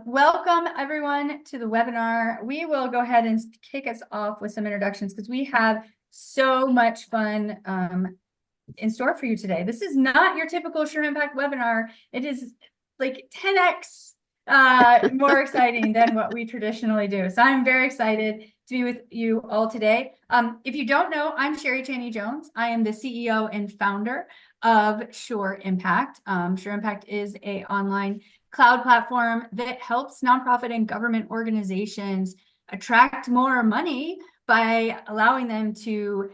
Welcome everyone to the webinar. We will go ahead and kick us off with some introductions because we have so much fun in store for you today. This is not your typical Sure Impact webinar. It is like 10x more exciting than what we traditionally do. So I'm very excited to be with you all today. If you don't know, I'm Sherry Chaney Jones. I am the CEO and founder of Sure Impact. Sure Impact is an online cloud platform that helps nonprofit and government organizations attract more money by allowing them to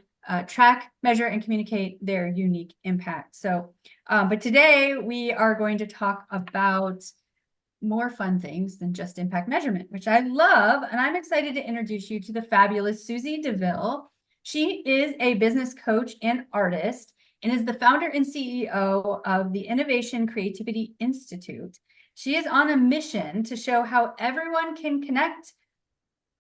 track, measure, and communicate their unique impact. So, but today we are going to talk about more fun things than just impact measurement, which I love. And I'm excited to introduce you to the fabulous Susie deVille. She is a business coach and artist and is the founder and CEO of the Innovation Creativity Institute. She is on a mission to show how everyone can connect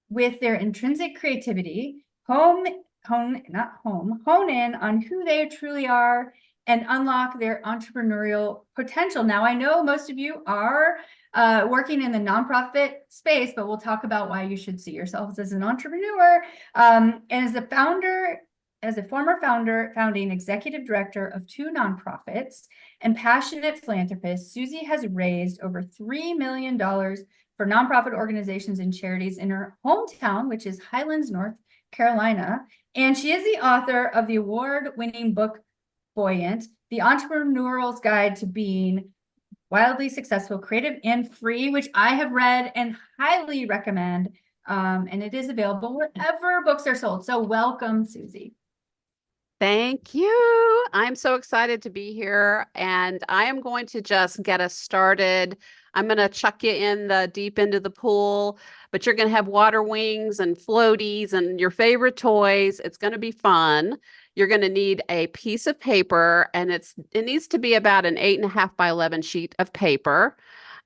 with their intrinsic creativity, hone in on who they truly are and unlock their entrepreneurial potential. Now, I know most of you are working in the nonprofit space, but we'll talk about why you should see yourselves as an entrepreneur. And as a former founding executive director of 2 nonprofits and passionate philanthropist, Susie has raised over $3 million for nonprofit organizations and charities in her hometown, which is Highlands, North Carolina. And she is the author of the award-winning book, Buoyant, The Entrepreneurial's Guide to Being Wildly Successful, Creative, and Free, which I have read and highly recommend. And it is available wherever books are sold. So welcome, Susie. Thank you. I'm so excited to be here, and I am going to just get us started. I'm going to chuck you in the deep end of the pool, but you're going to have water wings and floaties and your favorite toys. It's going to be fun. You're going to need a piece of paper, and it needs to be about an 8.5 by 11 sheet of paper.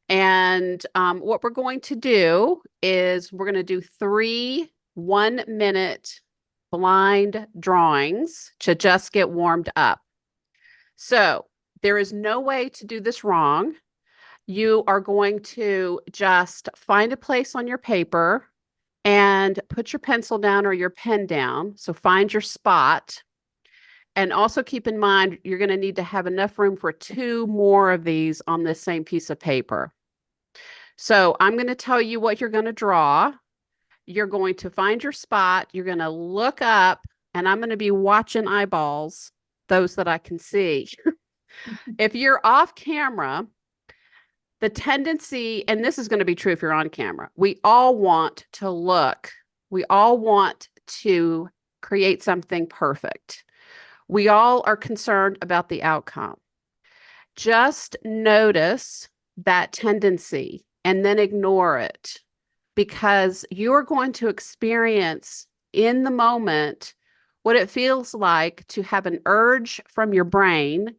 And what we're going to do is we're going to do 3 1-minute blind drawings to just get warmed up. So there is no way to do this wrong. You are going to just find a place on your paper and put your pencil down or your pen down. So find your spot. And also keep in mind, you're going to need to have enough room for 2 more of these on this same piece of paper. So I'm going to tell you what you're going to draw. You're going to find your spot. You're going to look up, and I'm going to be watching eyeballs, those that I can see. If you're off camera, the tendency, and this is going to be true if you're on camera, we all want to look. We all want to create something perfect. We all are concerned about the outcome. Just notice that tendency and then ignore it, because you're going to experience in the moment what it feels like to have an urge from your brain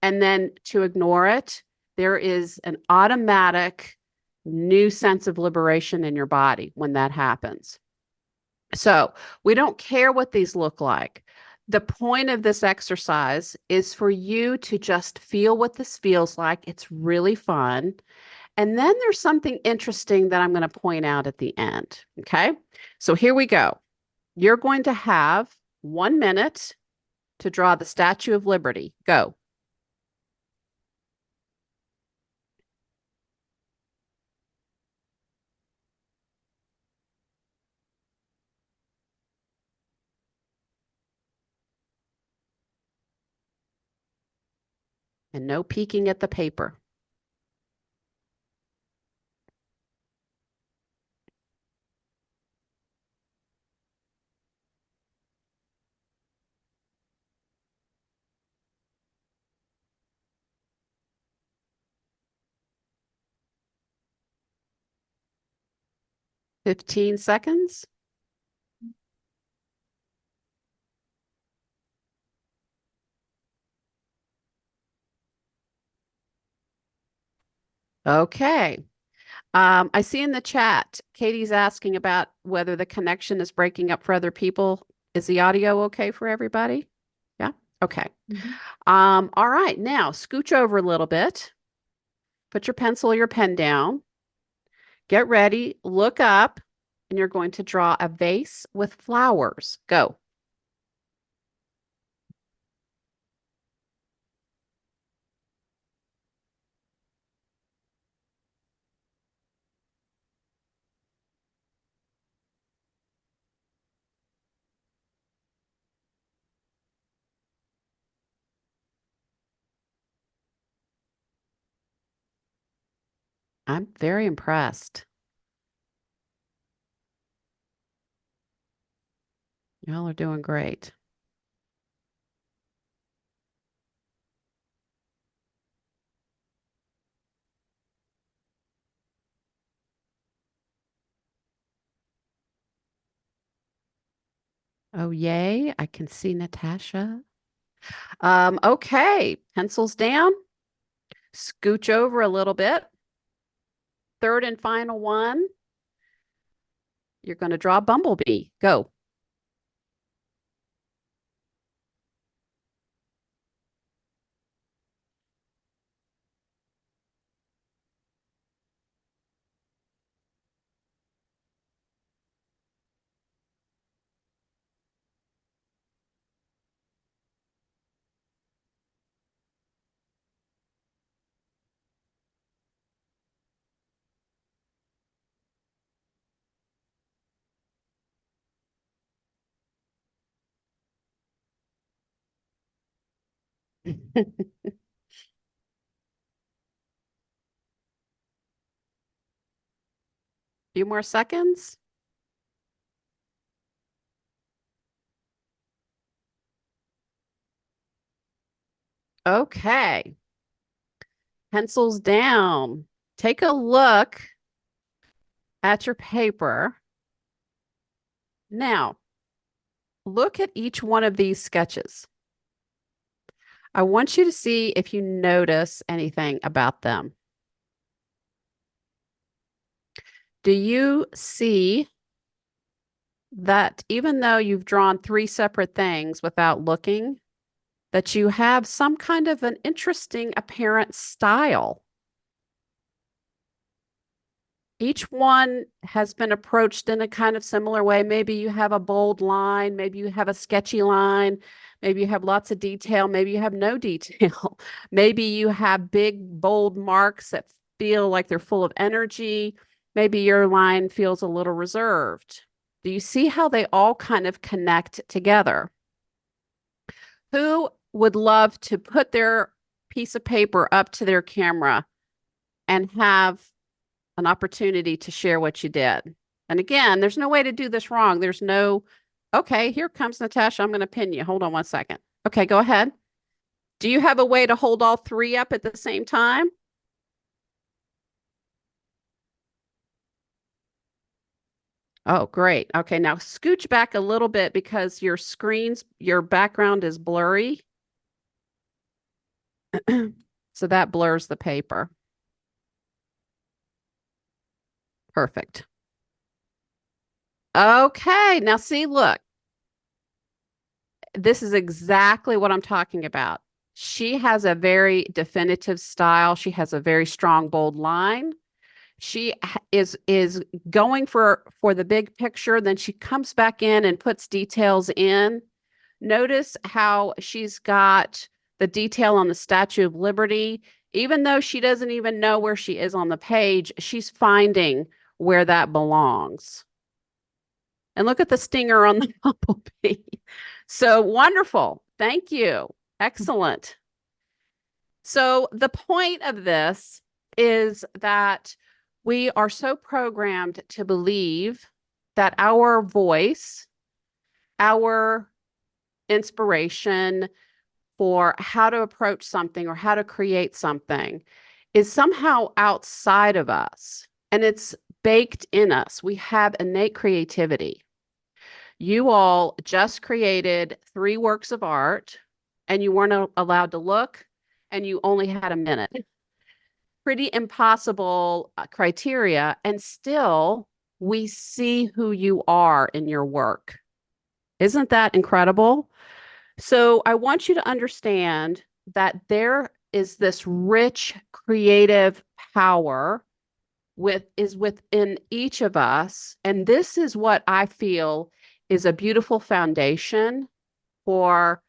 and then to ignore it. There is an automatic new sense of liberation in your body when that happens. So we don't care what these look like. The point of this exercise is for you to just feel what this feels like. It's really fun. And then there's something interesting that I'm going to point out at the end. Okay. So here we go. You're going to have 1 minute to draw the Statue of Liberty. Go. And no peeking at the paper. Fifteen seconds. Okay. I see in the chat, Katie's asking about whether the connection is breaking up for other people. Is the audio okay for everybody? Yeah. Okay. All right. Now scooch over a little bit. Put your pencil or your pen down. Get ready, look up, and you're going to draw a vase with flowers. Go. I'm very impressed. Y'all are doing great. Oh, yay. I can see Natasha. Okay, pencils down. Scooch over a little bit. Third and final one. You're going to draw a bumblebee. Go. Few more seconds. Okay. Pencils down. Take a look at your paper. Now, look at each one of these sketches. I want you to see if you notice anything about them. Do you see that even though you've drawn three separate things without looking, that you have some kind of an interesting apparent style? Each one has been approached in a kind of similar way. Maybe you have a bold line, maybe you have a sketchy line, maybe you have lots of detail, maybe you have no detail. Maybe you have big, bold marks that feel like they're full of energy. Maybe your line feels a little reserved. Do you see how they all kind of connect together? Who would love to put their piece of paper up to their camera and have an opportunity to share what you did? And again, there's no way to do this wrong. There's no, okay, here comes Natasha. I'm going to pin you. Hold on one second. Okay, go ahead. Do you have a way to hold all three up at the same time? Oh, great. Okay, now scooch back a little bit because your background is blurry. So that blurs the paper. Perfect. Okay, now see, look, this is exactly what I'm talking about. She has a very definitive style. She has a very strong, bold line. She is going for the big picture. Then she comes back in and puts details in. Notice how she's got the detail on the Statue of Liberty. Even though she doesn't even know where she is on the page, she's finding where that belongs. And look at the stinger on the bumblebee. So wonderful. Thank you. Excellent. So the point of this is that we are so programmed to believe that our voice, our inspiration for how to approach something or how to create something is somehow outside of us and it's baked in us. We have innate creativity. You all just created three works of art and you weren't allowed to look and you only had a minute. Pretty impossible criteria. And still, we see who you are in your work. Isn't that incredible? So I want you to understand that there is this rich creative power is within each of us. And this is what I feel is a beautiful foundation for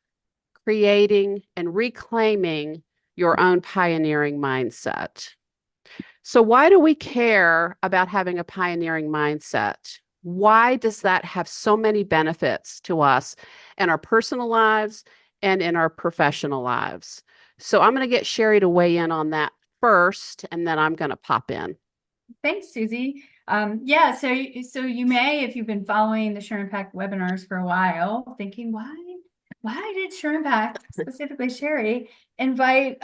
creating and reclaiming your own pioneering mindset. So, why do we care about having a pioneering mindset? Why does that have so many benefits to us in our personal lives and in our professional lives? So, I'm going to get Sherry to weigh in on that first, and then I'm going to pop in. Thanks, Susie. Yeah, so you may, if you've been following the Sure Impact webinars for a while, thinking, why did Sure Impact, specifically Sherry, invite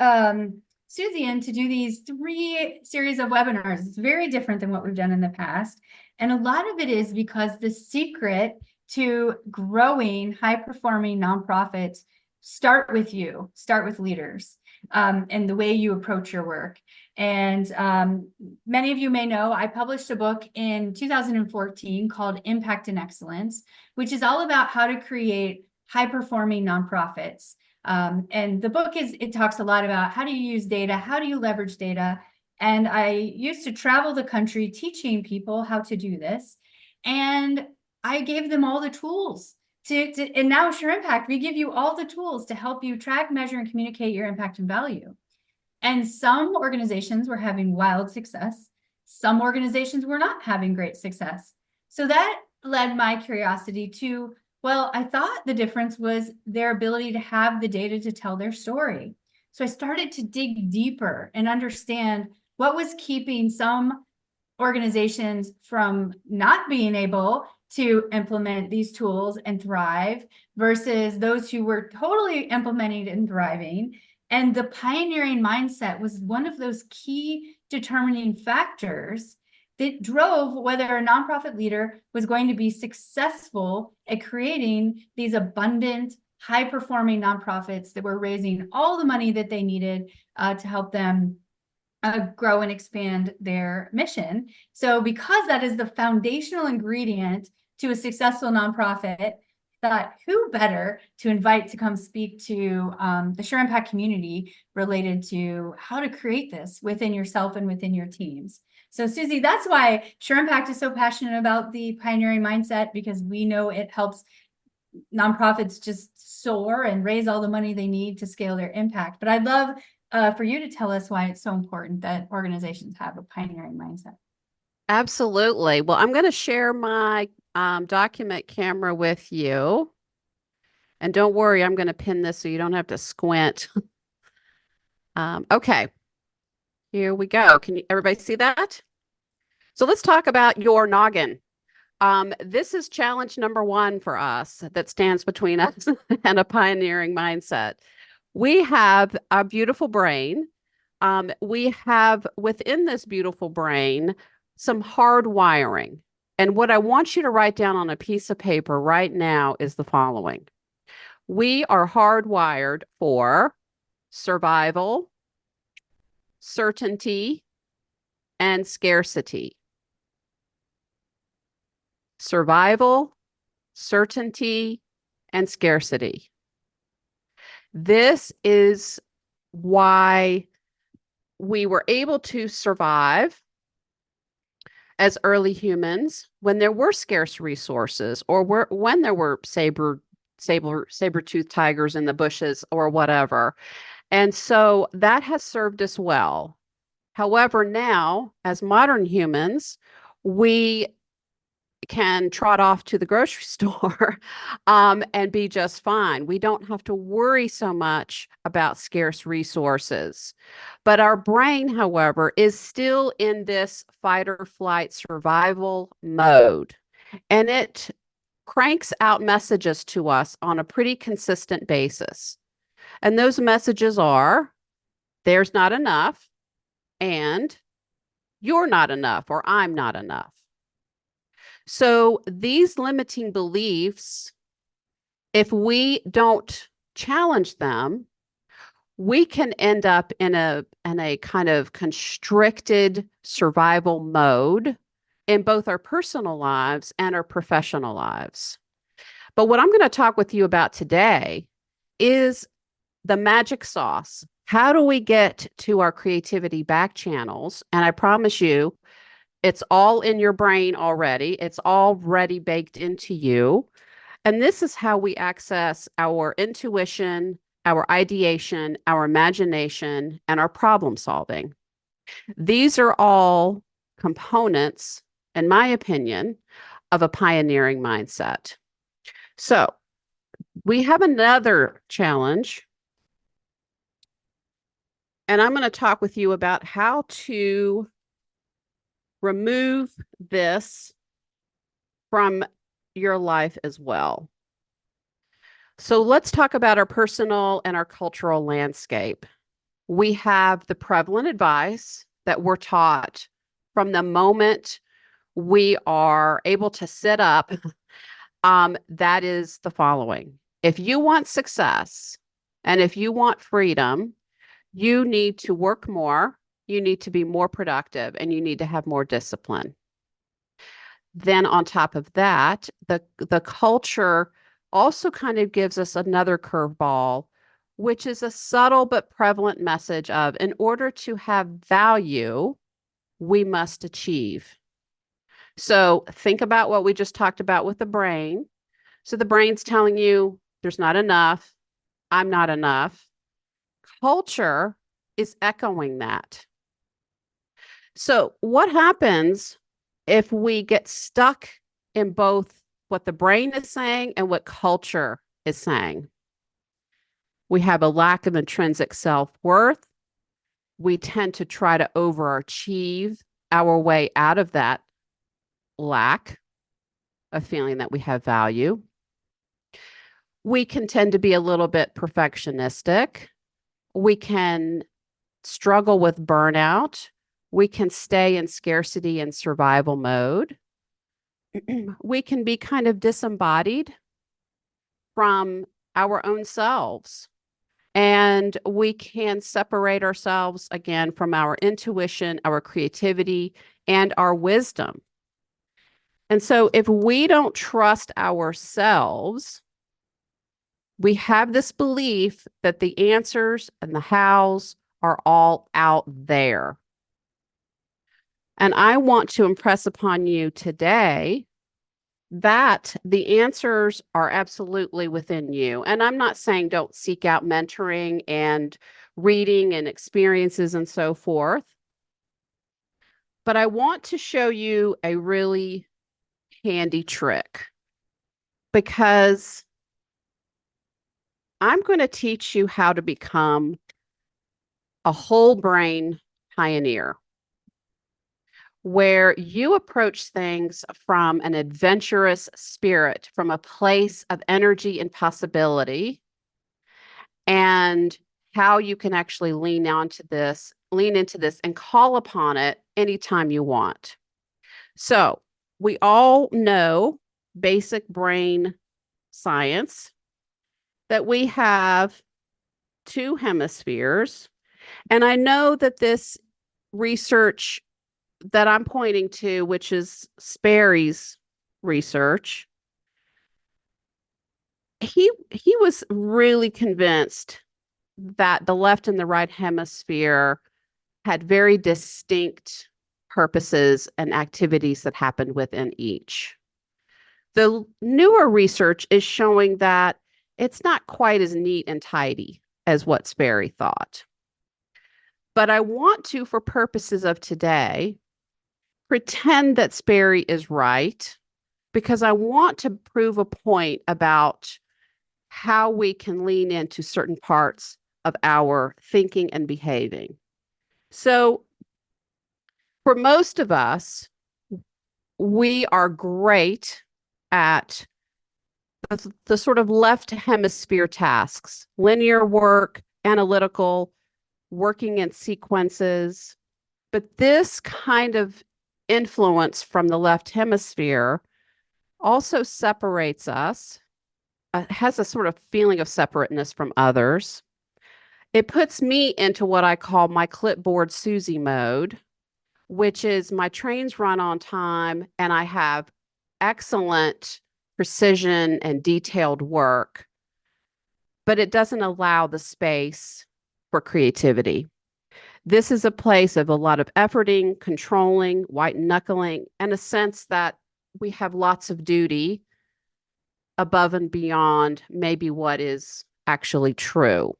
Susie in to do these 3 series of webinars? It's very different than what we've done in the past. And a lot of it is because the secret to growing high-performing nonprofits start with you, start with leaders, and the way you approach your work. And many of you may know, I published a book in 2014 called Impact and Excellence, which is all about how to create high-performing nonprofits. And the book it talks a lot about how do you use data, how do you leverage data. And I used to travel the country teaching people how to do this. And I gave them all the tools and now Sure Impact, we give you all the tools to help you track, measure, and communicate your impact and value. And some organizations were having wild success. Some organizations were not having great success. So that led my curiosity to, well, I thought the difference was their ability to have the data to tell their story. So I started to dig deeper and understand what was keeping some organizations from not being able to implement these tools and thrive versus those who were totally implementing and thriving. And the pioneering mindset was one of those key determining factors that drove whether a nonprofit leader was going to be successful at creating these abundant, high-performing nonprofits that were raising all the money that they needed to help them grow and expand their mission. So because that is the foundational ingredient to a successful nonprofit, thought who better to invite to come speak to the Sure Impact community related to how to create this within yourself and within your teams. So Susie, that's why Sure Impact is so passionate about the pioneering mindset, because we know it helps nonprofits just soar and raise all the money they need to scale their impact. But I'd love for you to tell us why it's so important that organizations have a pioneering mindset. Absolutely. Well, I'm going to share my document camera with you. And don't worry, I'm going to pin this so you don't have to squint. Okay, here we go. Can everybody see that? So let's talk about your noggin. This is challenge number 1 for us that stands between us and a pioneering mindset. We have a beautiful brain. We have within this beautiful brain some hard wiring. And what I want you to write down on a piece of paper right now is the following. We are hardwired for survival, certainty, and scarcity. Survival, certainty, and scarcity. This is why we were able to survive as early humans when there were scarce resources, or when there were saber-toothed tigers in the bushes or whatever. And so that has served us well. However, now as modern humans, we can trot off to the grocery store and be just fine. We don't have to worry so much about scarce resources. But our brain, however, is still in this fight or flight survival mode. And it cranks out messages to us on a pretty consistent basis. And those messages are, there's not enough, and you're not enough, or I'm not enough. So these limiting beliefs, if we don't challenge them, we can end up in a kind of constricted survival mode in both our personal lives and our professional lives. But what I'm going to talk with you about today is the magic sauce. How do we get to our creativity back channels? And I promise you, It's all in your brain already. It's already baked into you. And this is how we access our intuition, our ideation, our imagination, and our problem solving. These are all components, in my opinion, of a pioneering mindset. So we have another challenge, and I'm going to talk with you about how to remove this from your life as well. So let's talk about our personal and our cultural landscape. We have the prevalent advice that we're taught from the moment we are able to sit up. That is the following. If you want success and if you want freedom, you need to work more, you need to be more productive, and you need to have more discipline. Then on top of that, the culture also kind of gives us another curveball, which is a subtle but prevalent message of in order to have value, we must achieve. So think about what we just talked about with the brain. So the brain's telling you there's not enough, I'm not enough. Culture is echoing that. So what happens if we get stuck in both what the brain is saying and what culture is saying? We have a lack of intrinsic self-worth. We tend to try to overachieve our way out of that lack of feeling that we have value. We can tend to be a little bit perfectionistic. We can struggle with burnout. We can stay in scarcity and survival mode. We can be kind of disembodied from our own selves. And we can separate ourselves again from our intuition, our creativity, and our wisdom. And so if we don't trust ourselves, we have this belief that the answers and the hows are all out there. And I want to impress upon you today that the answers are absolutely within you. And I'm not saying don't seek out mentoring and reading and experiences and so forth, but I want to show you a really handy trick because I'm going to teach you how to become a whole brain pioneer where you approach things from an adventurous spirit, from a place of energy and possibility, and how you can actually lean into this and call upon it anytime you want. So we all know basic brain science that we have two hemispheres. And I know that this research that I'm pointing to, which is Sperry's research, he was really convinced that the left and the right hemisphere had very distinct purposes and activities that happened within each. The newer research is showing that it's not quite as neat and tidy as what Sperry thought. But I want to, for purposes of today, pretend that Sperry is right because I want to prove a point about how we can lean into certain parts of our thinking and behaving. So, for most of us, we are great at the sort of left hemisphere tasks, linear work, analytical, working in sequences. But this kind of influence from the left hemisphere also separates us, has a sort of feeling of separateness from others. It puts me into what I call my clipboard Susie mode, which is my trains run on time and I have excellent precision and detailed work, but it doesn't allow the space for creativity. This is a place of a lot of efforting, controlling, white knuckling, and a sense that we have lots of duty above and beyond maybe what is actually true.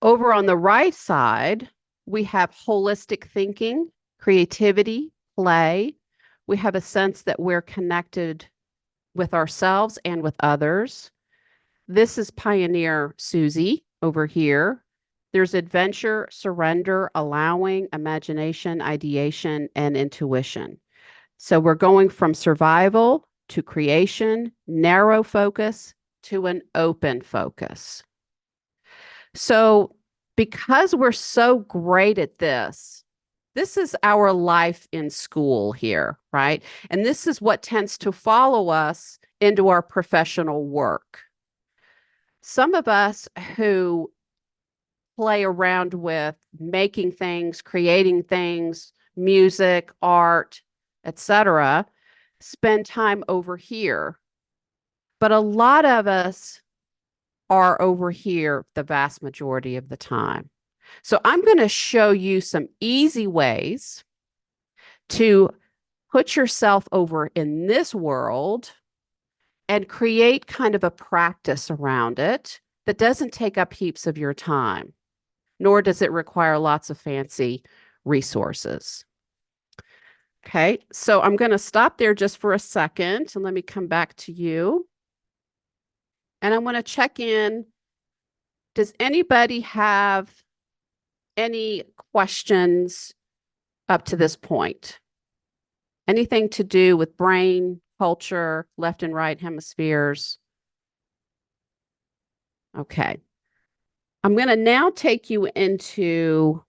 Over on the right side, we have holistic thinking, creativity, play. We have a sense that we're connected with ourselves and with others. This is Pioneer Susie over here. There's adventure, surrender, allowing, imagination, ideation, and intuition. So we're going from survival to creation, narrow focus to an open focus. So because we're so great at this, this is our life in school here, right? And this is what tends to follow us into our professional work. Some of us who play around with making things, creating things, music, art, etc., spend time over here. But a lot of us are over here the vast majority of the time. So I'm going to show you some easy ways to put yourself over in this world and create kind of a practice around it that doesn't take up heaps of your time, nor does it require lots of fancy resources. Okay, so I'm going to stop there just for a second and let me come back to you. And I want to check in. Does anybody have any questions up to this point? Anything to do with brain, culture, left and right hemispheres? Okay. I'm going to now take you into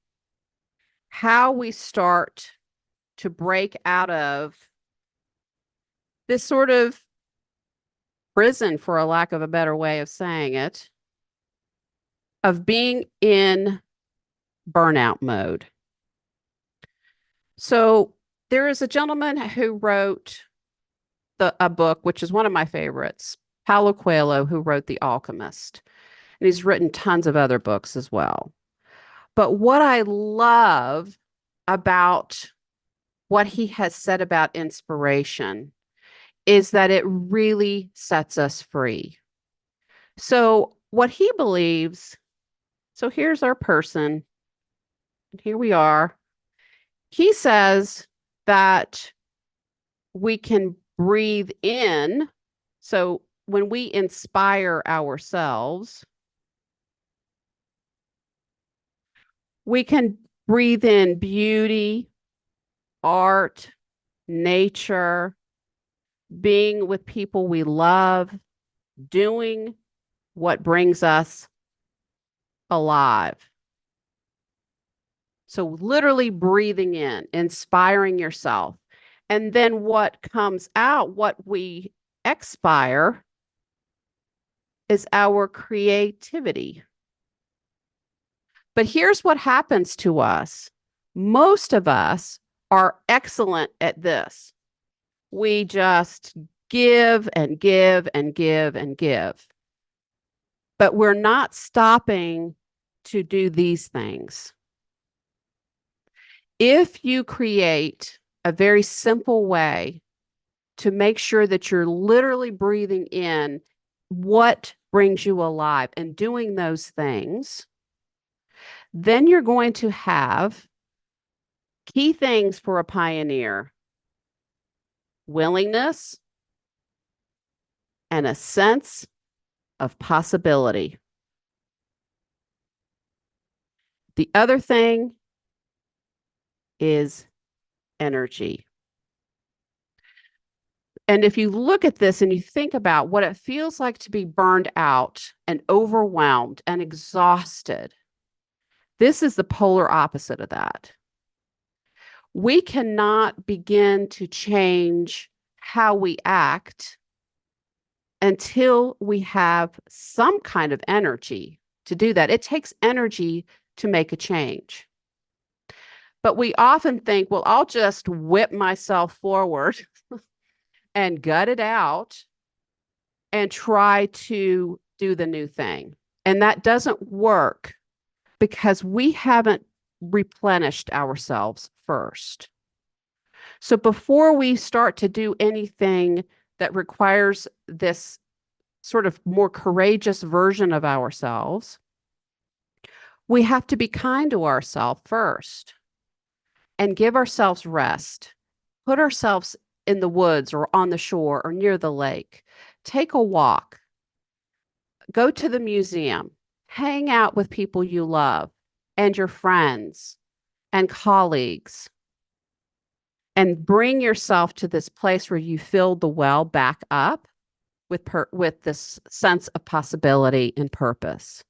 how we start to break out of this sort of prison, for a lack of a better way of saying it, of being in burnout mode. So there is a gentleman who wrote a book, which is one of my favorites, Paulo Coelho, who wrote The Alchemist. And he's written tons of other books as well. But what I love about what he has said about inspiration is that it really sets us free. So what he believes, so here's our person, and here we are. He says that we can breathe in. So when we inspire ourselves, we can breathe in beauty, art, nature, being with people we love, doing what brings us alive. So literally breathing in, inspiring yourself. And then what comes out, what we expire, is our creativity. But here's what happens to us. Most of us are excellent at this. We just give and give and give and give. But we're not stopping to do these things. If you create a very simple way to make sure that you're literally breathing in what brings you alive and doing those things, then you're going to have key things for a pioneer: willingness and a sense of possibility. The other thing is energy. And if you look at this and you think about what it feels like to be burned out and overwhelmed and exhausted, this is the polar opposite of that. We cannot begin to change how we act until we have some kind of energy to do that. It takes energy to make a change. But we often think, well, I'll just whip myself forward and gut it out and try to do the new thing. And that doesn't work because we haven't replenished ourselves first. So before we start to do anything that requires this sort of more courageous version of ourselves, we have to be kind to ourselves first and give ourselves rest. Put ourselves in the woods or on the shore or near the lake. Take a walk. Go to the museum. Hang out with people you love and your friends and colleagues. And bring yourself to this place where you fill the well back up with this sense of possibility and purpose.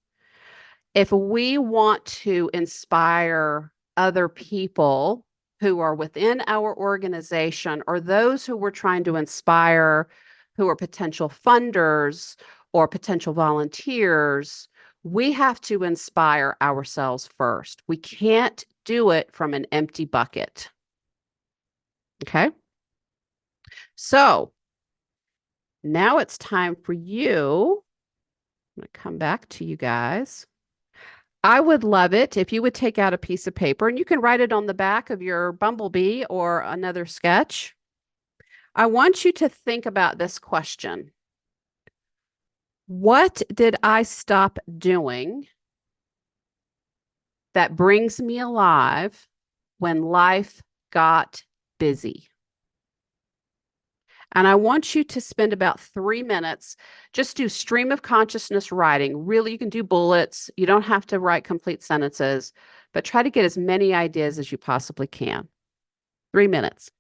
If we want to inspire other people who are within our organization or those who we're trying to inspire who are potential funders or potential volunteers, we have to inspire ourselves first. We can't do it from an empty bucket. Okay. So now it's time for you. I'm going to come back to you guys. I would love it if you would take out a piece of paper and you can write it on the back of your bumblebee or another sketch. I want you to think about this question. What did I stop doing that brings me alive when life got busy? And I want you to spend about 3 minutes, just do stream of consciousness writing. Really, you can do bullets. You don't have to write complete sentences, but try to get as many ideas as you possibly can. 3 minutes.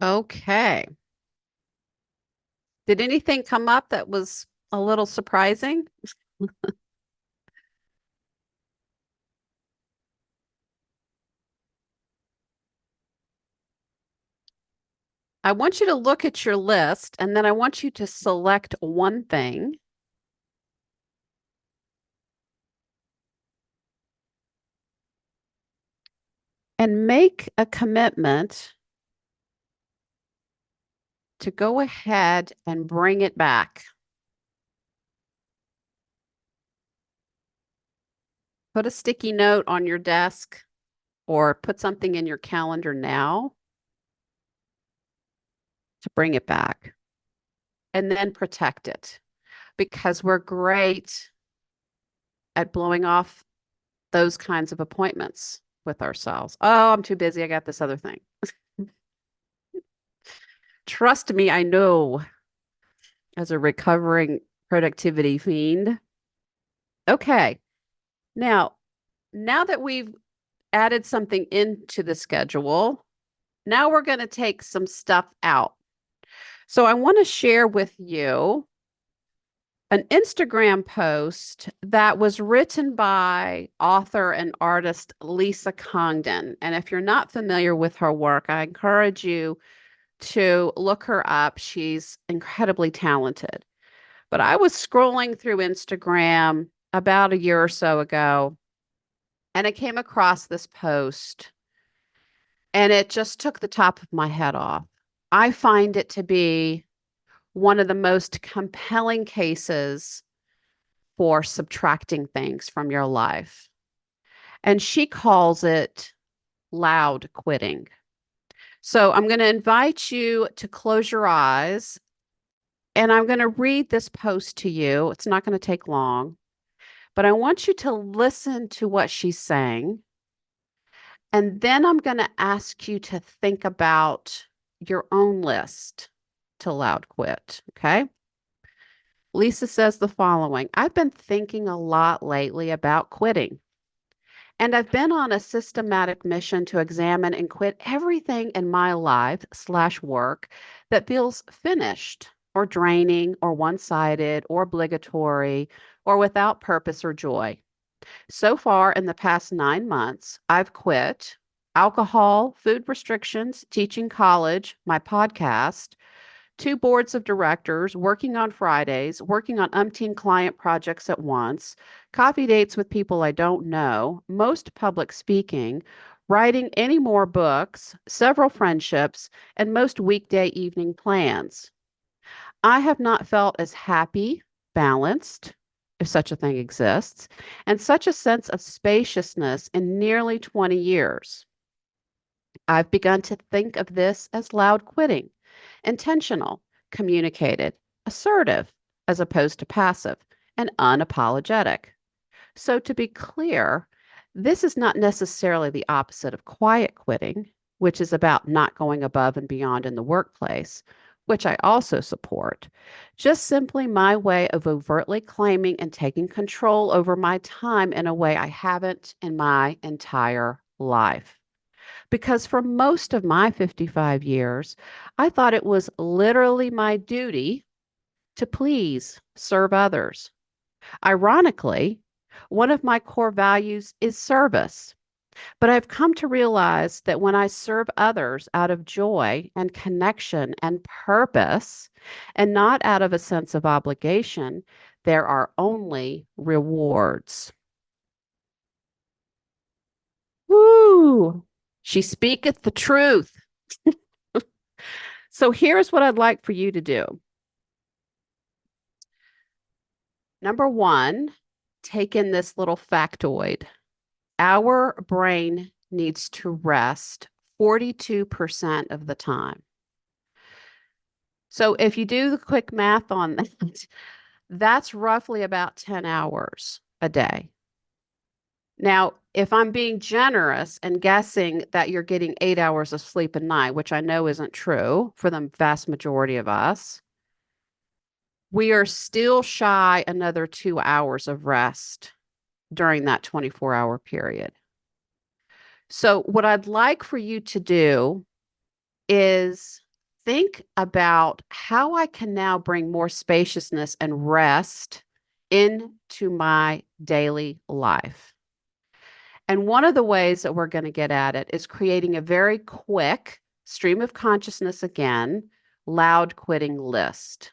Okay. Did anything come up that was a little surprising? I want you to look at your list and then I want you to select one thing and make a commitment to go ahead and bring it back. Put a sticky note on your desk or put something in your calendar now to bring it back and then protect it because we're great at blowing off those kinds of appointments with ourselves. Oh, I'm too busy. I got this other thing. Trust me, I know as a recovering productivity fiend. Okay. Now that we've added something into the schedule. Now we're going to take some stuff out. So I want to share with you an Instagram post that was written by author and artist Lisa Congdon. And if you're not familiar with her work, I encourage you to look her up. She's incredibly talented. But I was scrolling through Instagram about a year or so ago, and I came across this post, and it just took the top of my head off. I find it to be one of the most compelling cases for subtracting things from your life. And she calls it loud quitting. So I'm going to invite you to close your eyes and I'm going to read this post to you. It's not going to take long, but I want you to listen to what she's saying. And then I'm going to ask you to think about your own list to loud quit. Okay. Lisa says the following: I've been thinking a lot lately about quitting. And I've been on a systematic mission to examine and quit everything in my life/work that feels finished or draining or one-sided or obligatory or without purpose or joy. So far in the past 9 months, I've quit alcohol, food restrictions, teaching college, my podcast, two boards of directors, working on Fridays, working on umpteen client projects at once, coffee dates with people I don't know, most public speaking, writing any more books, several friendships, and most weekday evening plans. I have not felt as happy, balanced, if such a thing exists, and such a sense of spaciousness in nearly 20 years. I've begun to think of this as loud quitting, intentional, communicated, assertive, as opposed to passive, and unapologetic. So, to be clear, this is not necessarily the opposite of quiet quitting, which is about not going above and beyond in the workplace, which I also support. Just simply my way of overtly claiming and taking control over my time in a way I haven't in my entire life. Because for most of my 55 years, I thought it was literally my duty to please, serve others. Ironically, one of my core values is service. But I've come to realize that when I serve others out of joy and connection and purpose, and not out of a sense of obligation, there are only rewards. Woo! She speaketh the truth. So here's what I'd like for you to do. Number one, take in this little factoid. Our brain needs to rest 42% of the time. So if you do the quick math on that, that's roughly about 10 hours a day. Now, if I'm being generous and guessing that you're getting 8 hours of sleep a night, which I know isn't true for the vast majority of us, we are still shy another 2 hours of rest during that 24-hour period. So, what I'd like for you to do is think about how I can now bring more spaciousness and rest into my daily life. And one of the ways that we're going to get at it is creating a very quick stream of consciousness again, loud quitting list.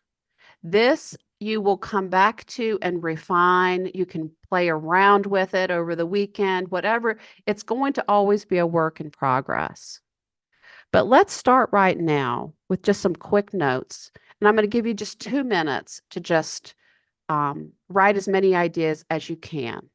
This you will come back to and refine. You can play around with it over the weekend, whatever. It's going to always be a work in progress. But let's start right now with just some quick notes. And I'm going to give you just 2 minutes to just write as many ideas as you can.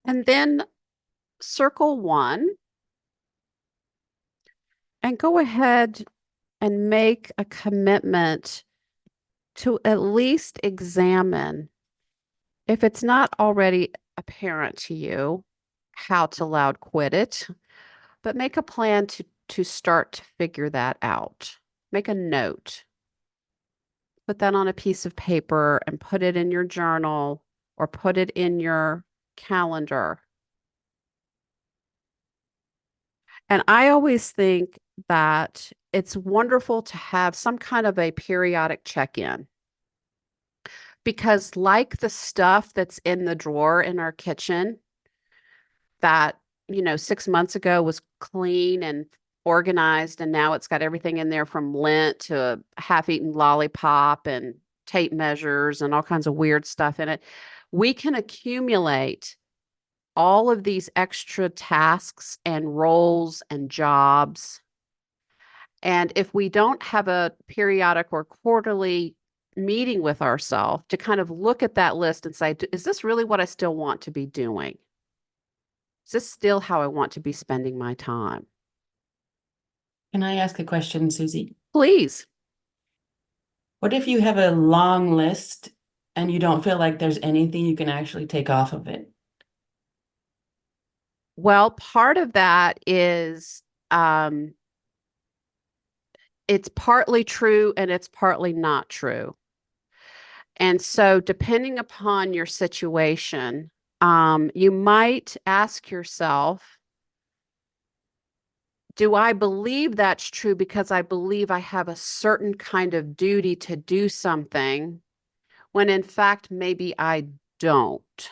And then circle 1 and go ahead and make a commitment to at least examine, if it's not already apparent to you, how to loud quit it, but make a plan to start to figure that out. Make a note. Put that on a piece of paper and put it in your journal or put it in your calendar. And I always think that it's wonderful to have some kind of a periodic check-in because, like the stuff that's in the drawer in our kitchen that, 6 months ago was clean and organized, and now it's got everything in there from lint to a half-eaten lollipop and tape measures and all kinds of weird stuff in it. We can accumulate all of these extra tasks and roles and jobs. And if we don't have a periodic or quarterly meeting with ourselves to kind of look at that list and say, is this really what I still want to be doing? Is this still how I want to be spending my time? Can I ask a question, Susie? Please. What if you have a long list and you don't feel like there's anything you can actually take off of it? Well, part of that is it's partly true and it's partly not true. And so, depending upon your situation, you might ask yourself, do I believe that's true because I believe I have a certain kind of duty to do something when in fact maybe I don't?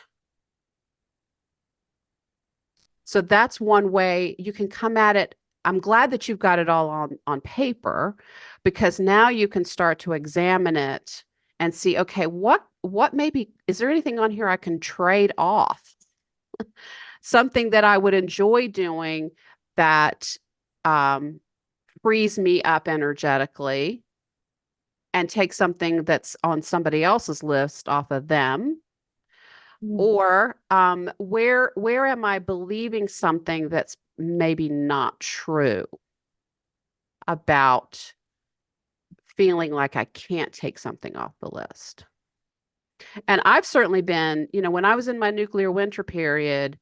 So that's one way you can come at it. I'm glad that you've got it all on paper, because now you can start to examine it and see, okay, what maybe is there anything on here I can trade off? Something that I would enjoy doing that frees me up energetically, and take something that's on somebody else's list off of them. Or where am I believing something that's maybe not true about feeling like I can't take something off the list? And I've certainly been, when I was in my nuclear winter period,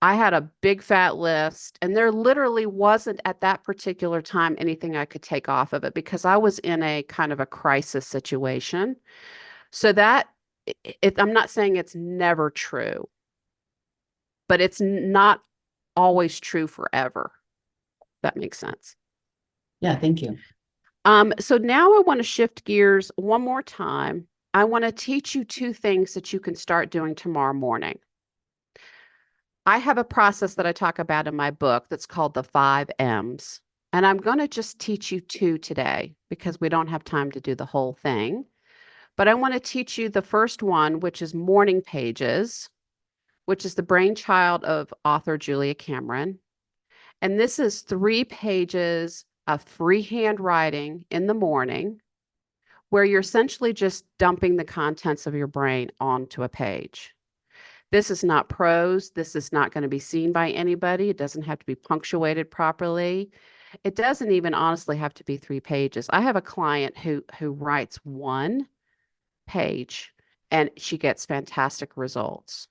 I had a big fat list, and there literally wasn't at that particular time anything I could take off of it because I was in a kind of a crisis situation. So that I'm not saying it's never true, but it's not always true forever. That makes sense. Yeah, thank you. So now I want to shift gears one more time. I want to teach you 2 things that you can start doing tomorrow morning. I have a process that I talk about in my book that's called the 5 M's. And I'm going to just teach you 2 today because we don't have time to do the whole thing. But I want to teach you the first one, which is morning pages, which is the brainchild of author Julia Cameron. And this is 3 pages of freehand writing in the morning where you're essentially just dumping the contents of your brain onto a page. This is not prose. This is not going to be seen by anybody. It doesn't have to be punctuated properly. It doesn't even honestly have to be 3 pages. I have a client who writes 1 page and she gets fantastic results.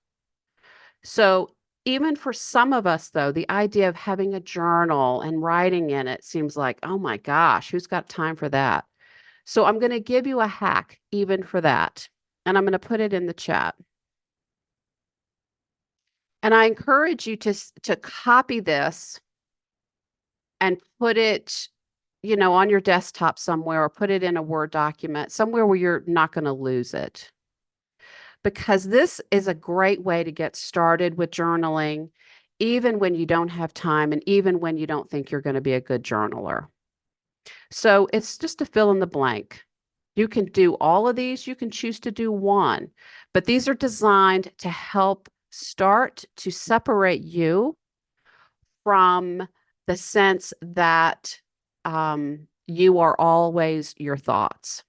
So even for some of us, though, the idea of having a journal and writing in it seems like, oh my gosh, who's got time for that? So I'm going to give you a hack even for that. And I'm going to put it in the chat. And I encourage you to copy this and put it, on your desktop somewhere, or put it in a Word document, somewhere where you're not going to lose it. Because this is a great way to get started with journaling, even when you don't have time and even when you don't think you're going to be a good journaler. So it's just to fill in the blank. You can do all of these. You can choose to do 1, but these are designed to help start to separate you from the sense that you are always your thoughts.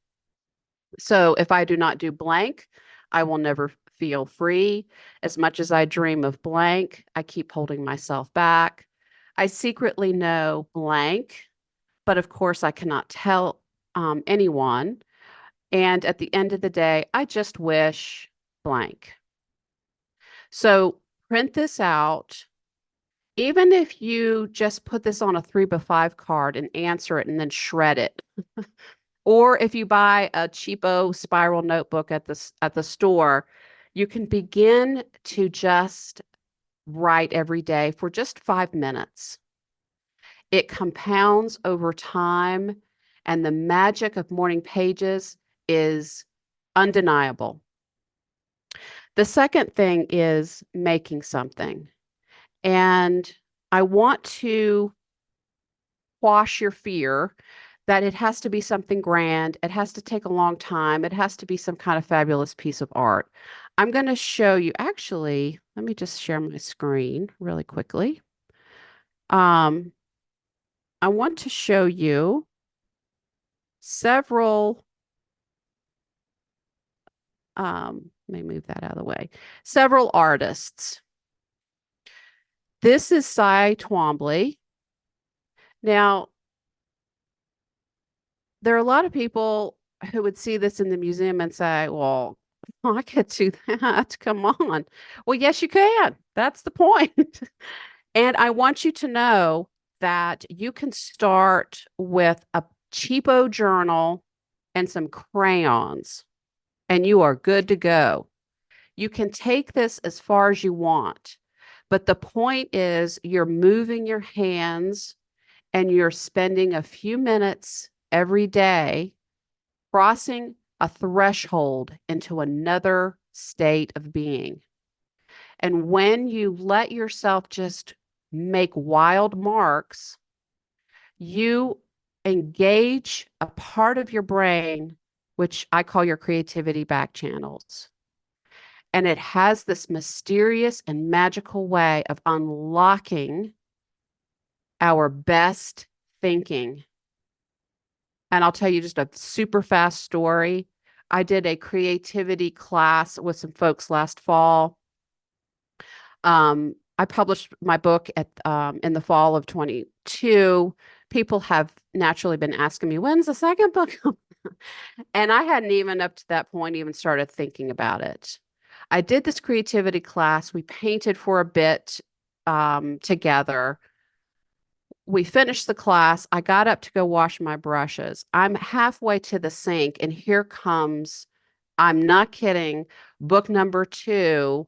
So if I do not do blank, I will never feel free. As much as I dream of blank, I keep holding myself back. I secretly know blank, but of course I cannot tell anyone. And at the end of the day, I just wish blank. So print this out. Even if you just put this on a 3x5 card and answer it and then shred it, or if you buy a cheapo spiral notebook at the store, you can begin to just write every day for just 5 minutes. It compounds over time, and the magic of morning pages is undeniable. The second thing is making something. And I want to quash your fear that it has to be something grand. It has to take a long time. It has to be some kind of fabulous piece of art. I'm going to show you, actually, let me just share my screen really quickly. I want to show you several, let me move that out of the way, several artists. This is Cy Twombly. Now, there are a lot of people who would see this in the museum and say, well, I could do that. Come on. Well, yes, you can. That's the point. And I want you to know that you can start with a cheapo journal and some crayons, and you are good to go. You can take this as far as you want, but the point is you're moving your hands and you're spending a few minutes every day crossing a threshold into another state of being. And when you let yourself just make wild marks, you engage a part of your brain, which I call your creativity back channels. And it has this mysterious and magical way of unlocking our best thinking. And I'll tell you just a super fast story. I did a creativity class with some folks last fall. I published my book in the fall of 22. People have naturally been asking me, when's the second book? And I hadn't even up to that point even started thinking about it. I did this creativity class. We painted for a bit together. We finished the class. I got up to go wash my brushes. I'm halfway to the sink, and here comes, I'm not kidding, book number 2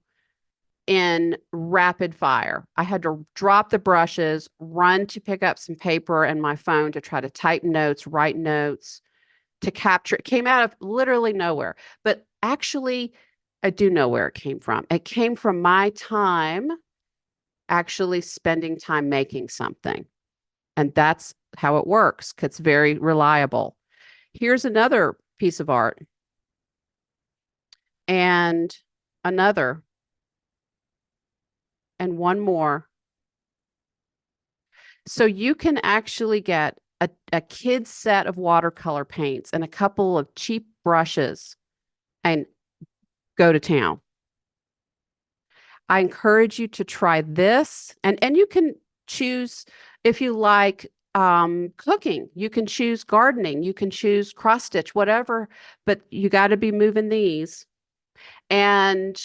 in rapid fire. I had to drop the brushes, run to pick up some paper and my phone to try to type notes, write notes to capture. It came out of literally nowhere, but actually, I do know where it came from. It came from my time actually spending time making something. And that's how it works. It's very reliable. Here's another piece of art. And another. And one more. So you can actually get a kid's set of watercolor paints and a couple of cheap brushes and go to town. I encourage you to try this. And you can choose if you like cooking, you can choose gardening, you can choose cross stitch, whatever, but you got to be moving these and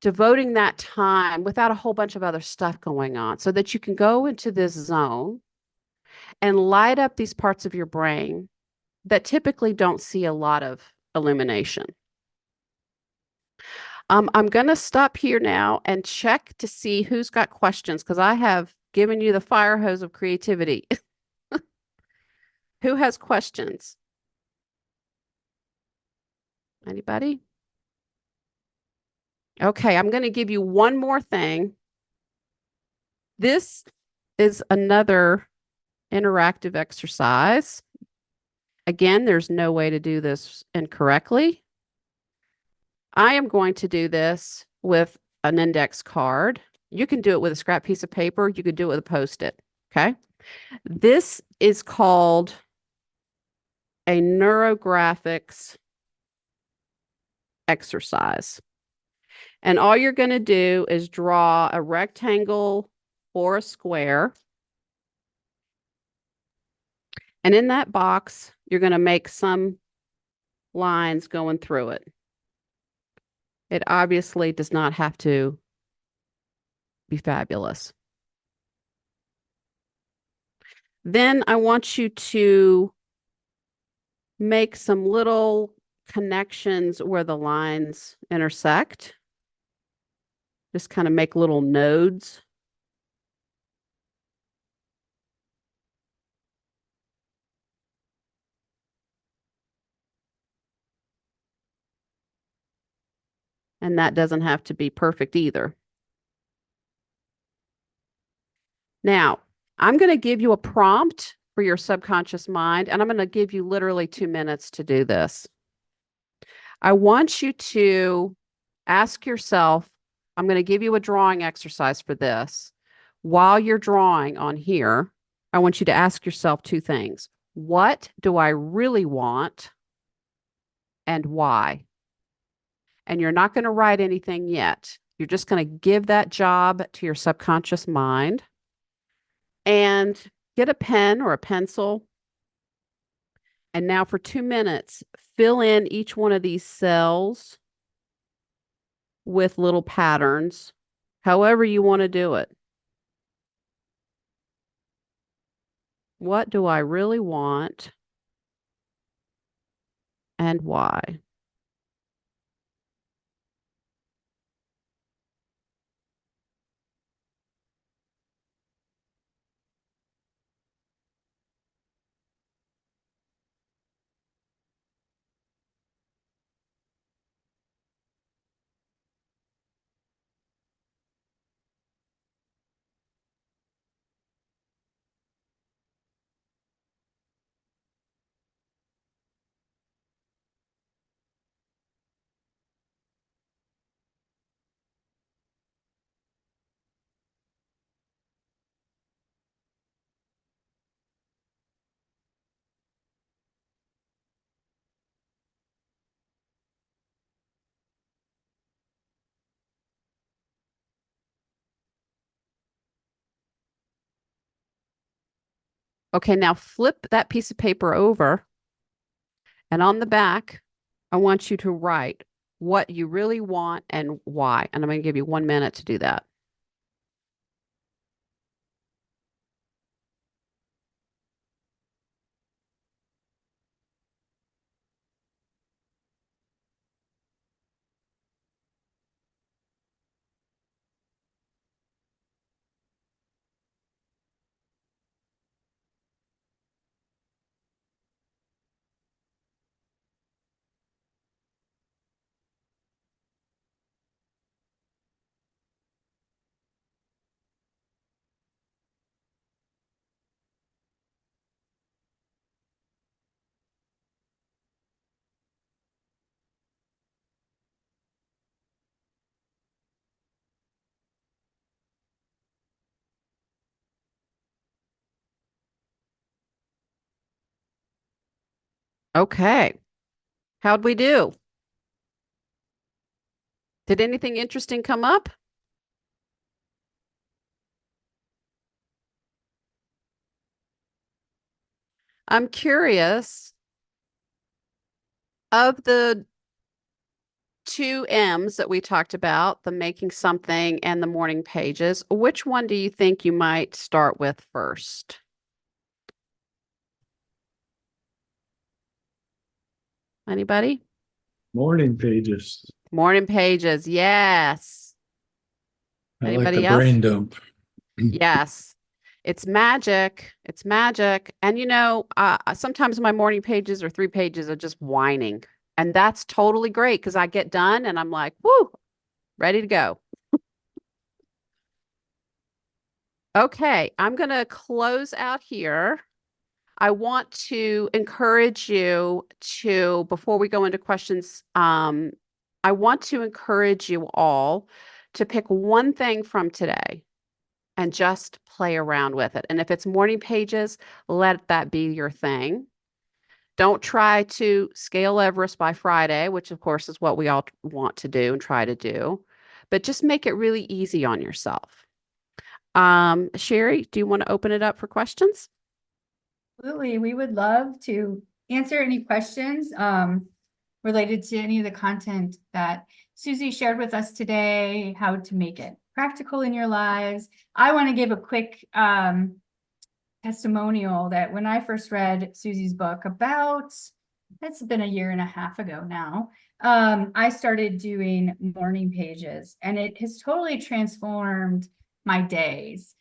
devoting that time without a whole bunch of other stuff going on so that you can go into this zone and light up these parts of your brain that typically don't see a lot of illumination. I'm going to stop here now and check to see who's got questions because I have given you the fire hose of creativity. Who has questions? Anybody? Okay, I'm going to give you one more thing. This is another interactive exercise. Again, there's no way to do this incorrectly. I am going to do this with an index card. You can do it with a scrap piece of paper. You could do it with a Post-it. Okay. This is called a neurographics exercise. And all you're going to do is draw a rectangle or a square. And in that box, you're going to make some lines going through it. It obviously does not have to be fabulous. Then I want you to make some little connections where the lines intersect. Just kind of make little nodes. And that doesn't have to be perfect either. Now, I'm going to give you a prompt for your subconscious mind, and I'm going to give you literally 2 minutes to do this. I want you to ask yourself, I'm going to give you a drawing exercise for this. While you're drawing on here, I want you to ask yourself 2 things. What do I really want and why? And you're not going to write anything yet. You're just going to give that job to your subconscious mind and get a pen or a pencil. And now for 2 minutes, fill in each one of these cells with little patterns, however you want to do it. What do I really want and why? Okay, now flip that piece of paper over, and on the back, I want you to write what you really want and why. And I'm going to give you 1 minute to do that. Okay. How'd we do? Did anything interesting come up? I'm curious, of the 2 M's that we talked about, the making something and the morning pages, which one do you think you might start with first? Anybody? Morning pages. Morning pages. Yes. I like Anybody the else? brain dump. Yes. It's magic. It's magic. And sometimes my morning pages or 3 pages are just whining. And that's totally great because I get done and I'm like, whoo, ready to go. Okay, I'm going to close out here. I want to encourage you to, before we go into questions, I want to encourage you all to pick one thing from today and just play around with it. And if it's morning pages, let that be your thing. Don't try to scale Everest by Friday, which of course is what we all want to do and try to do. but just make it really easy on yourself. Sherry, do you want to open it up for questions? Absolutely. We would love to answer any questions related to any of the content that Susie shared with us today, how to make it practical in your lives. I want to give a quick testimonial that when I first read Susie's book it's been a year and a half ago now, I started doing morning pages, and it has totally transformed my days.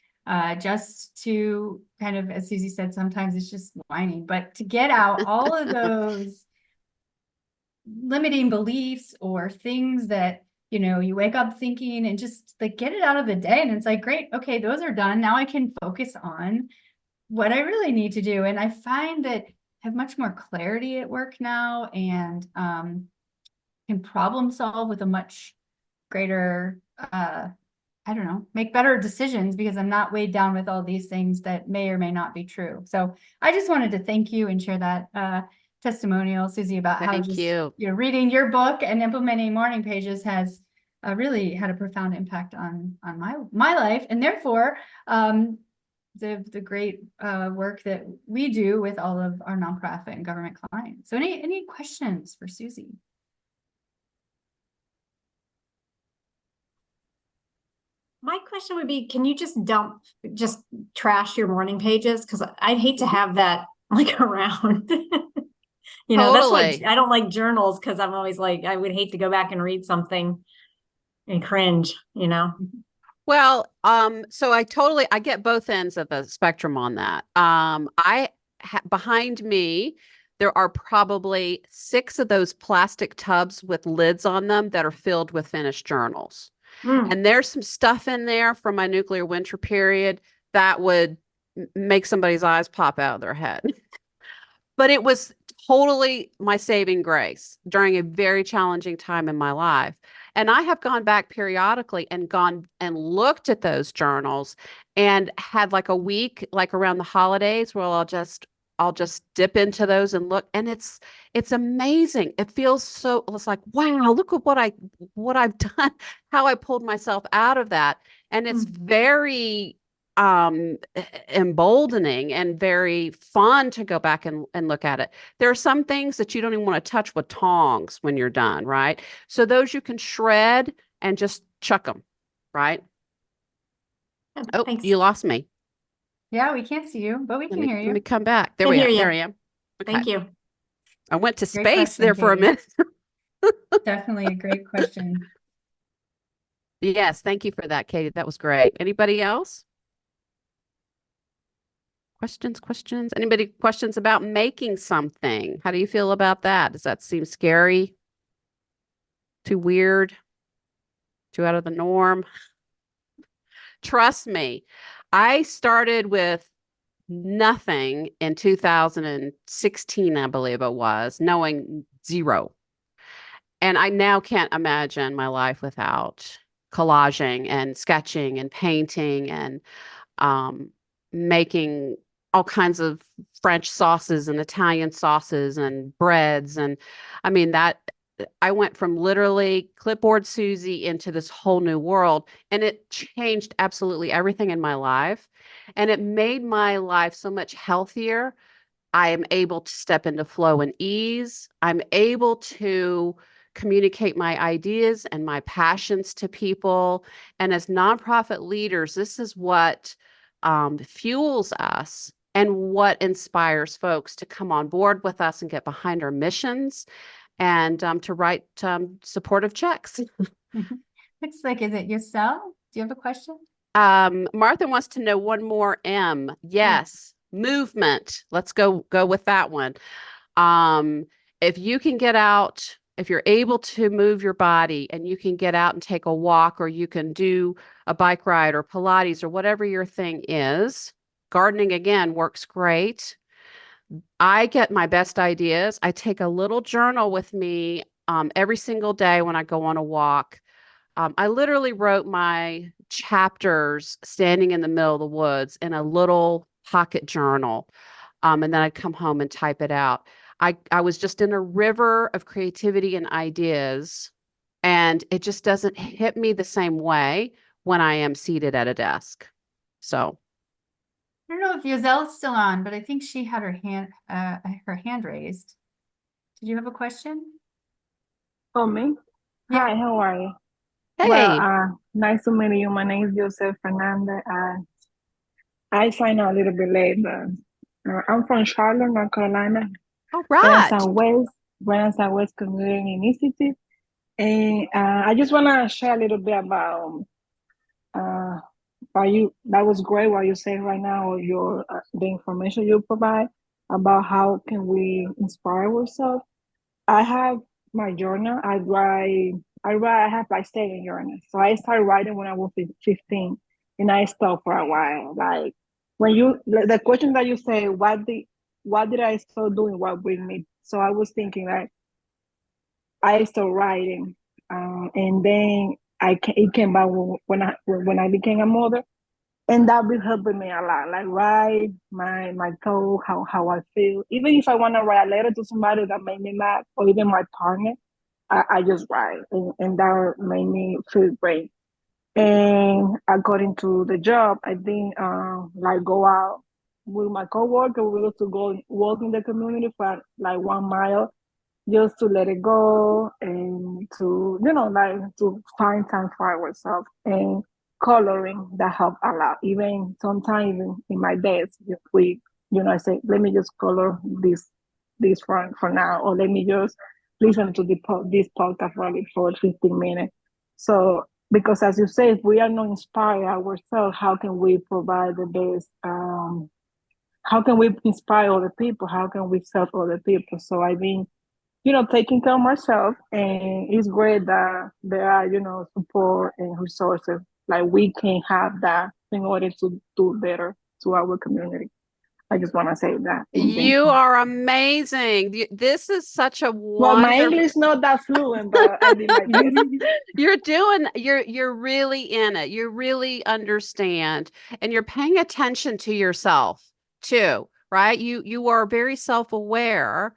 Just to kind of, as Susie said, sometimes it's just whining, but to get out all of those limiting beliefs or things that, you wake up thinking, and just like get it out of the day. And it's like, great, okay, those are done. Now I can focus on what I really need to do. And I find that I have much more clarity at work now, and can problem solve with a much greater, I don't know, make better decisions, because I'm not weighed down with all these things that may or may not be true. So I just wanted to thank you and share that testimonial, Susie, about how Thank just, you. reading your book and implementing morning pages has really had a profound impact on my life, and therefore the great work that we do with all of our nonprofit and government clients. So any questions for Susie? My question would be, can you just trash your morning pages? Because I'd hate to have that like around. That's what Totally. I don't like journals, because I'm always like, I would hate to go back and read something and cringe. Well, so I get both ends of the spectrum on that. Behind me, there are probably 6 of those plastic tubs with lids on them that are filled with finished journals. Mm. And there's some stuff in there from my nuclear winter period that would make somebody's eyes pop out of their head. But it was totally my saving grace during a very challenging time in my life. And I have gone back periodically and gone and looked at those journals, and had like a week, like around the holidays, where I'll just dip into those and look, and it's amazing. It's like, wow, look at what I've done, how I pulled myself out of that. And it's very emboldening and very fun to go back and look at it. There are some things that you don't even want to touch with tongs when you're done, right? So those you can shred and just chuck them, right? Oh, Thanks. you lost me. Yeah, we can't see you, but we can hear Let you. me come back. There Can we hear are. you. There I am. Okay. Thank you. I went to Great space question, there for a Katie. minute. Definitely a great question. Yes, thank you for that, Katie. That was great. Anybody else? Questions? Anybody questions about making something? How do you feel about that? Does that seem scary? Too weird? Too out of the norm? Trust me, I started with nothing in 2016, I believe it was, knowing zero. And I now can't imagine my life without collaging and sketching and painting and making all kinds of French sauces and Italian sauces and breads. And I mean, I went from literally clipboard Susie into this whole new world, and it changed absolutely everything in my life. And it made my life so much healthier. I am able to step into flow and ease. I'm able to communicate my ideas and my passions to people. And as nonprofit leaders, this is what fuels us and what inspires folks to come on board with us and get behind our missions, and to write supportive checks. Looks like, is it yourself? Do you have a question? Martha wants to know one more M. Yes, movement. Let's go with that one. If you can get out, if you're able to move your body and you can get out and take a walk, or you can do a bike ride or Pilates or whatever your thing is, gardening again works great. I get my best ideas. I take a little journal with me every single day when I go on a walk. I literally wrote my chapters standing in the middle of the woods in a little pocket journal. And then I'd come home and type it out. I was just in a river of creativity and ideas And it just doesn't hit me the same way when I am seated at a desk. So, I don't know if Yozel's still on, but I think she had her hand raised. Did you have a question? Oh, me? Yeah. Hi, how are you? hey, Nice to meet you. My name is Joseph Fernandez. I signed out a little bit late, but I'm from Charlotte, North Carolina, all right. Renaissance West Community Initiative. And I just want to share a little bit about that was great what you say right now, the information you provide about how can we inspire ourselves. I have my journal. I have like 7 journals. So I started writing when I was 15 and I stopped for a while. Like the question that you say, what did I start doing? What bring me? So I was thinking like, I started writing. And then it came back when I became a mother. And that will help me a lot. Like write my thought, how I feel. Even if I want to write a letter to somebody that made me mad, or even my partner, I just write, and that made me feel great. And according to the job, I think like go out with my coworker. We used to go walk in the community for like 1 mile just to let it go and to like to find time for ourselves, and coloring that help a lot. Even sometimes in my desk, if we I say, let me just color this for now, or let me just listen to this podcast for 15 minutes. So because as you say, if we are not inspired ourselves, how can we provide the best how can we inspire other people? How can we serve other people? So I mean, taking care of myself, and it's great that there are, support and resources like we can have that in order to do better to our community. I just want to say that. And thank You you. are amazing. This is such a Well, my wonderful. English not that fluent, but I did my best. You're really in it. You really understand, and you're paying attention to yourself too, right? You are very self-aware,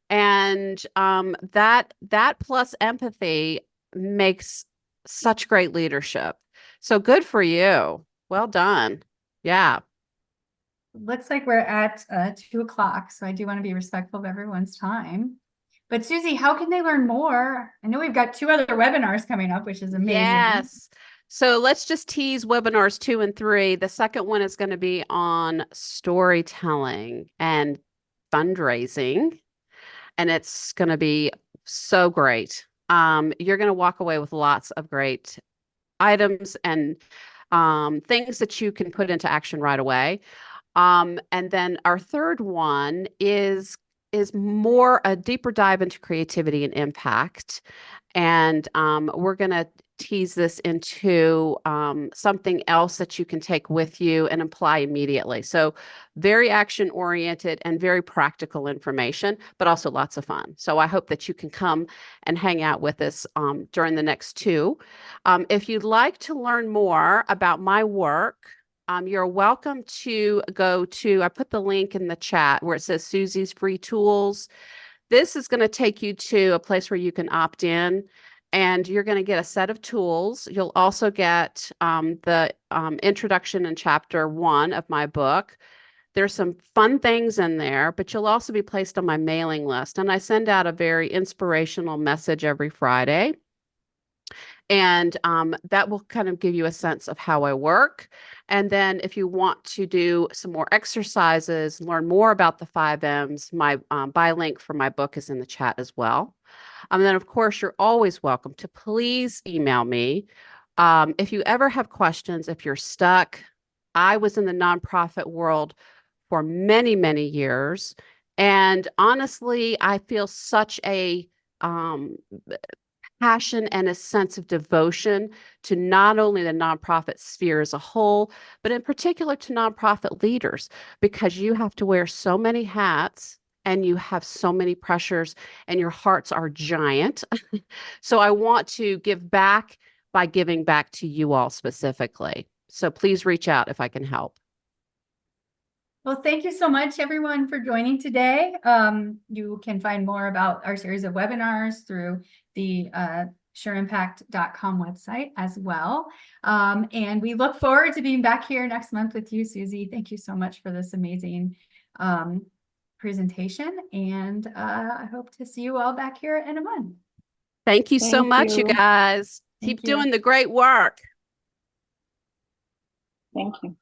and that plus empathy makes such great leadership. So good for you. Well done. Yeah. Looks like we're at 2 o'clock, so I do want to be respectful of everyone's time. But Susie, how can they learn more? I know we've got 2 other webinars coming up, which is amazing. Yes. So let's just tease webinars 2 and 3. The second one is going to be on storytelling and fundraising, and it's going to be so great. You're going to walk away with lots of great items and things that you can put into action right away. And then our third one is more a deeper dive into creativity and impact. And we're going to tease this into something else that you can take with you and apply immediately. So very action oriented and very practical information, but also lots of fun. So I hope that you can come and hang out with us during the next 2. If you'd like to learn more about my work, you're welcome to go to, I put the link in the chat where it says Susie's Free Tools. This is going to take you to a place where you can opt in, and you're going to get a set of tools. You'll also get the introduction in chapter 1 of my book. There's some fun things in there, but you'll also be placed on my mailing list. And I send out a very inspirational message every Friday. And that will kind of give you a sense of how I work. And then if you want to do some more exercises, learn more about the 5 M's, my buy link for my book is in the chat as well. And then, of course, you're always welcome to please email me. If you ever have questions, if you're stuck, I was in the nonprofit world for many, many years. And honestly, I feel such a passion and a sense of devotion to not only the nonprofit sphere as a whole, but in particular to nonprofit leaders, because you have to wear so many hats and you have so many pressures and your hearts are giant. So I want to give back by giving back to you all specifically. So please reach out if I can help. Well, thank you so much, everyone, for joining today. You can find more about our series of webinars through the sureimpact.com website as well. And we look forward to being back here next month with you, Susie. Thank you so much for this amazing presentation. And I hope to see you all back here in a month. Thank you so Thank much, you you. guys. Thank Keep you. doing the great work. Thank you.